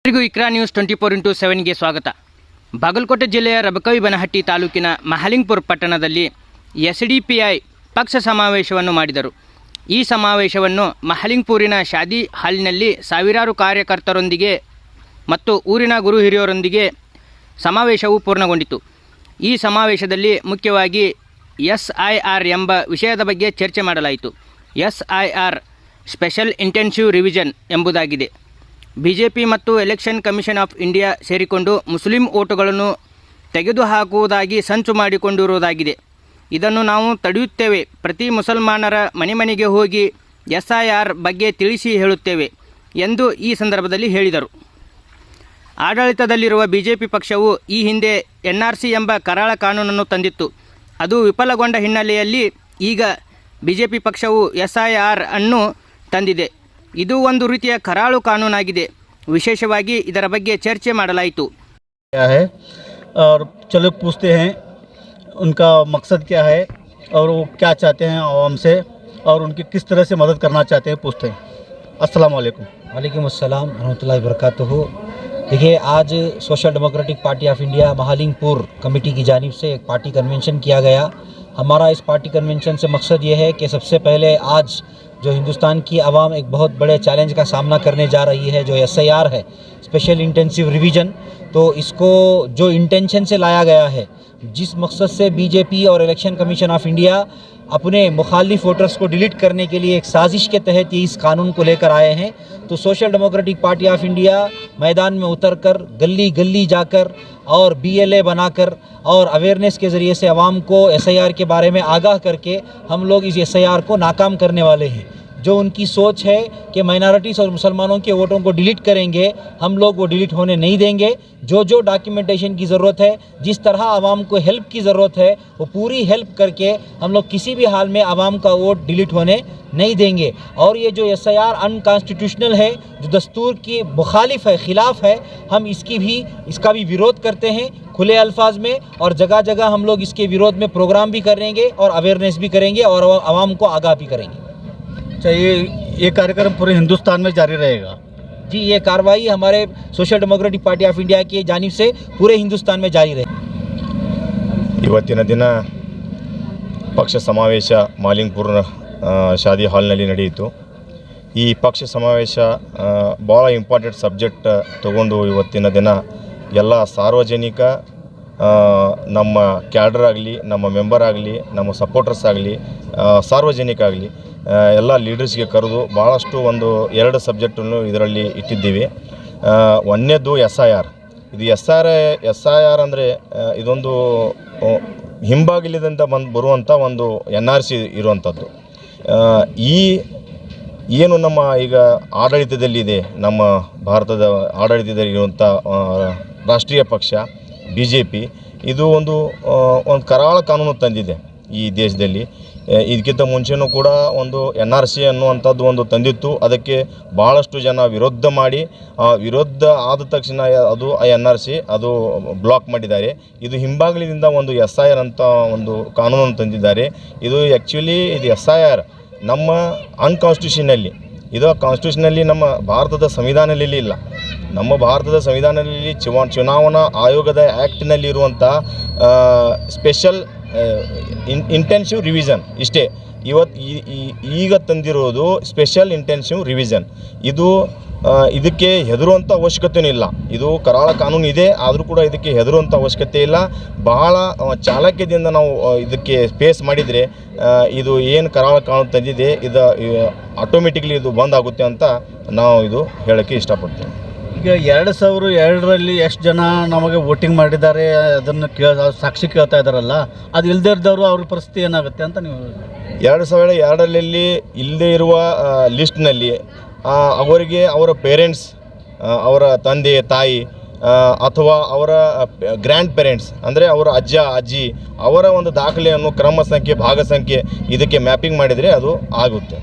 ಎಲ್ಲರಿಗೂ ಇಕ್ರಾ ನ್ಯೂಸ್ 24x7ಗೆ ಸ್ವಾಗತ. ಬಾಗಲಕೋಟೆ ಜಿಲ್ಲೆಯ ರಬಕವಿಬನಹಟ್ಟಿ ತಾಲೂಕಿನ ಮಹಲಿಂಗಪುರ ಪಟ್ಟಣದಲ್ಲಿ ಎಸ್ಡಿಪಿಐ ಪಕ್ಷ ಸಮಾವೇಶವನ್ನು ಮಾಡಿದರು. ಈ ಸಮಾವೇಶವನ್ನು ಮಹಲಿಂಗಪುರಿನ ಶಾದಿ ಹಾಲ್ನಲ್ಲಿ ಸಾವಿರಾರು ಕಾರ್ಯಕರ್ತರೊಂದಿಗೆ ಮತ್ತು ಊರಿನ ಗುರು ಹಿರಿಯರೊಂದಿಗೆ ಸಮಾವೇಶವು ಪೂರ್ಣಗೊಂಡಿತು. ಈ ಸಮಾವೇಶದಲ್ಲಿ ಮುಖ್ಯವಾಗಿ SIR ಎಂಬ ವಿಷಯದ ಬಗ್ಗೆ ಚರ್ಚೆ ಮಾಡಲಾಯಿತು. SIR ಸ್ಪೆಷಲ್ ಇಂಟೆನ್ಸಿವ್ ರಿವಿಷನ್ ಎಂಬುದಾಗಿದೆ. ಬಿಜೆಪಿ ಮತ್ತು ಎಲೆಕ್ಷನ್ ಕಮಿಷನ್ ಆಫ್ ಇಂಡಿಯಾ ಸೇರಿಕೊಂಡು ಮುಸ್ಲಿಂ ಓಟುಗಳನ್ನು ತೆಗೆದುಹಾಕುವುದಾಗಿ ಸಂಚು ಮಾಡಿಕೊಂಡಿರುವುದಾಗಿದೆ. ಇದನ್ನು ನಾವು ತಡೆಯುತ್ತೇವೆ. ಪ್ರತಿ ಮುಸಲ್ಮಾನರ ಮನೆಗೆ ಹೋಗಿ SIR ಬಗ್ಗೆ ತಿಳಿಸಿ ಹೇಳುತ್ತೇವೆ ಎಂದು ಈ ಸಂದರ್ಭದಲ್ಲಿ ಹೇಳಿದರು. ಆಡಳಿತದಲ್ಲಿರುವ ಬಿಜೆಪಿ ಪಕ್ಷವು ಈ ಹಿಂದೆ NRC ಎಂಬ ಕರಾಳ ಕಾನೂನನ್ನು ತಂದಿತ್ತು. ಅದು ವಿಫಲಗೊಂಡ ಹಿನ್ನೆಲೆಯಲ್ಲಿ ಈಗ ಬಿಜೆಪಿ ಪಕ್ಷವು SIR ಅನ್ನು ತಂದಿದೆ. ಇದು ಒಂದು ರೀತಿಯ ಕರಾಳು ಕಾನೂನಾಗಿದೆ. ವಿಶೇಷವಾಗಿ ಇದರ ಬಗ್ಗೆ ಚರ್ಚೆ ಮಾಡಲಾಯಿತು. और चलो पूछते हैं उनका मकसद क्या है और वो क्या चाहते हैं आवाम से और उनकी किस तरह से मदद करना चाहते हैं, पूछते हैं. अस्सलाम वालेकुम. वालेकुम अस्सलाम रहमतुल्लाहि व बरकातुहू. देखिए, आज social democratic party of India Mahalingpur committee की जानिब से एक पार्टी कन्वेंशन किया गया. हमारा इस पार्टी कन्वेंशन से मकसद ये है कि सबसे पहले आज जो हिंदुस्तान की आवाम एक बहुत बड़े चैलेंज का सामना करने जा रही है, जो SIR है, स्पेशल इंटेंसिव रिवीजन, तो इसको जो इंटेंशन से लाया गया है, जिस मकसद से बीजेपी और इलेक्शन कमीशन ऑफ इंडिया अपने मुखालिफ वोटर्स को डिलीट करने के लिए एक साजिश के तहत ये इस कानून को लेकर आए हैं, तो social democratic party of India मैदान में उतरकर गली गली जाकर और BLA बनाकर और अवेयरनेस के ज़रिए से आवाम को SIR के बारे में आगाह करके हम लोग इस SIR को नाकाम करने वाले हैं. जो उनकी सोच है कि माइनॉरिटीज़ और मुसलमानों के वोटों को डिलीट करेंगे, हम लोग वो डिलीट होने नहीं देंगे. जो डॉक्यूमेंटेशन की ज़रूरत है, जिस तरह आवाम को हेल्प की ज़रूरत है, वो पूरी हेल्प करके हम लोग किसी भी हाल में आवाम का वोट डिलीट होने नहीं देंगे. और ये जो SIR अनकॉन्स्टिट्यूशनल है, जो दस्तूर की मुखालिफ है, ख़िलाफ़ है, हम इसका भी विरोध करते हैं खुले अल्फाज में. और जगह जगह हम लोग इसके विरोध में प्रोग्राम भी करेंगे और अवेयरनेस भी करेंगे और आवाम को आगाह भी करेंगे. चाहिए ये कार्यक्रम पूरे हिंदुस्तान में जारी रहेगा. जी, ये कार्रवाई हमारे social democratic party of India की जानिब से पूरे हिंदुस्तान में जारी रहे. ಇವತ್ತಿನ ದಿನ ಪಕ್ಷ ಸಮಾವೇಶ ಮಾಲಿಂಗಪುರ ಶಾದಿ ಹಾಲ್ನಲ್ಲಿ ನಡೆಯಿತು. ಈ ಪಕ್ಷ ಸಮಾವೇಶ ಭಾಳ ಇಂಪಾರ್ಟೆಂಟ್ ಸಬ್ಜೆಕ್ಟ್ ತಗೊಂಡು ಇವತ್ತಿನ ದಿನ ಎಲ್ಲ ಸಾರ್ವಜನಿಕ, ನಮ್ಮ ಕ್ಯಾಡರ್ ಆಗಲಿ, ನಮ್ಮ ಮೆಂಬರ್ ಆಗಲಿ, ನಮ್ಮ ಸಪೋರ್ಟರ್ಸ್ ಆಗಲಿ, ಸಾರ್ವಜನಿಕ ಆಗಲಿ, ಎಲ್ಲ ಲೀಡರ್ಸ್ಗೆ ಕರೆದು ಭಾಳಷ್ಟು ಒಂದು 2 ಸಬ್ಜೆಕ್ಟನ್ನು ಇದರಲ್ಲಿ ಇಟ್ಟಿದ್ದೀವಿ. ಒಂದನೇದು SIR. ಇದು SIR ಅಂದರೆ ಇದೊಂದು ಹಿಂಬಾಗಿಲಿಂದ ಬರುವಂಥ ಒಂದು NRC ಇರುವಂಥದ್ದು. ಈ ಏನು ನಮ್ಮ ಈಗ ಆಡಳಿತದಲ್ಲಿದೆ, ನಮ್ಮ ಭಾರತದ ಆಡಳಿತದಲ್ಲಿರುವಂಥ ರಾಷ್ಟ್ರೀಯ ಪಕ್ಷ BJP, ಇದು ಒಂದು ಕರಾಳ ಕಾನೂನು ತಂದಿದೆ ಈ ದೇಶದಲ್ಲಿ. ಇದಕ್ಕಿಂತ ಮುಂಚೆನೂ ಕೂಡ ಒಂದು NRC ಅನ್ನುವಂಥದ್ದು ಒಂದು ತಂದಿತ್ತು. ಅದಕ್ಕೆ ಭಾಳಷ್ಟು ಜನ ವಿರೋಧ ಮಾಡಿ, ವಿರೋಧ ಆದ ತಕ್ಷಣ ಅದು NRC ಅದು ಬ್ಲಾಕ್ ಮಾಡಿದ್ದಾರೆ. ಇದು ಹಿಂಬಾಗಿಲಿನಿಂದ ಒಂದು SIR ಅಂತ ಒಂದು ಕಾನೂನನ್ನು ತಂದಿದ್ದಾರೆ. ಇದು ಆ್ಯಕ್ಚುಲಿ ಇದು SIR ನಮ್ಮ ಅನ್ಕಾನ್ಸ್ಟಿಟ್ಯೂಷನಲ್ಲಿ, ಇದು ಕಾನ್ಸ್ಟಿಟ್ಯೂಷನಲ್ಲಿ ನಮ್ಮ ಭಾರತದ ಸಂವಿಧಾನದಲ್ಲಿ ಇಲ್ಲ. ನಮ್ಮ ಭಾರತದ ಸಂವಿಧಾನದಲ್ಲಿ ಚುನಾವಣಾ ಆಯೋಗದ ಆ್ಯಕ್ಟ್ನಲ್ಲಿ ಇರುವಂಥ ಸ್ಪೆಷಲ್ ಇಂಟೆನ್ಸಿವ್ ರಿವಿಷನ್ ಇಷ್ಟೇ. ಈಗ ತಂದಿರೋದು ಸ್ಪೆಷಲ್ ಇಂಟೆನ್ಸಿವ್ ರಿವಿಷನ್. ಇದಕ್ಕೆ ಹೆದರುವಂಥ ಅವಶ್ಯಕತೆಯೂ ಇಲ್ಲ. ಇದು ಕರಾಳ ಕಾನೂನು ಇದೆ, ಆದರೂ ಕೂಡ ಇದಕ್ಕೆ ಹೆದರುವಂಥ ಅವಶ್ಯಕತೆ ಇಲ್ಲ. ಬಹಳ ಚಾಲಾಕ್ಯದಿಂದ ನಾವು ಇದಕ್ಕೆ ಫೇಸ್ ಮಾಡಿದರೆ ಇದು ಏನು ಕರಾಳ ಕಾನೂನು ತಂದಿದೆ, ಇದು ಆಟೋಮೆಟಿಕ್ಲಿ ಇದು ಬಂದಾಗುತ್ತೆ ಅಂತ ನಾವು ಇದು ಹೇಳೋಕ್ಕೆ ಇಷ್ಟಪಡ್ತೀವಿ. ಈಗ 2002ರಲ್ಲಿ ಎಷ್ಟು ಜನ ನಮಗೆ ವೋಟಿಂಗ್ ಮಾಡಿದ್ದಾರೆ ಅದನ್ನು ಸಾಕ್ಷಿ ಕೇಳ್ತಾ ಇದ್ದಾರಲ್ಲ, ಅದು ಇಲ್ಲದೇ ಇದ್ದವರು ಅವ್ರ ಪರಿಸ್ಥಿತಿ ಏನಾಗುತ್ತೆ ಅಂತ ನೀವು 2002ರಲ್ಲಿ ಇಲ್ಲದೇ ಇರುವ ಲಿಸ್ಟ್ನಲ್ಲಿ ಅವರಿಗೆ ಅವರ ಪೇರೆಂಟ್ಸ್, ಅವರ ತಂದೆ ತಾಯಿ ಅಥವಾ ಅವರ ಗ್ರ್ಯಾಂಡ್ ಪೇರೆಂಟ್ಸ್ ಅಂದರೆ ಅವರ ಅಜ್ಜ ಅಜ್ಜಿ ಅವರ ಒಂದು ದಾಖಲೆಯನ್ನು ಕ್ರಮ ಸಂಖ್ಯೆ ಭಾಗ ಸಂಖ್ಯೆ ಇದಕ್ಕೆ ಮ್ಯಾಪಿಂಗ್ ಮಾಡಿದರೆ ಅದು ಆಗುತ್ತೆ.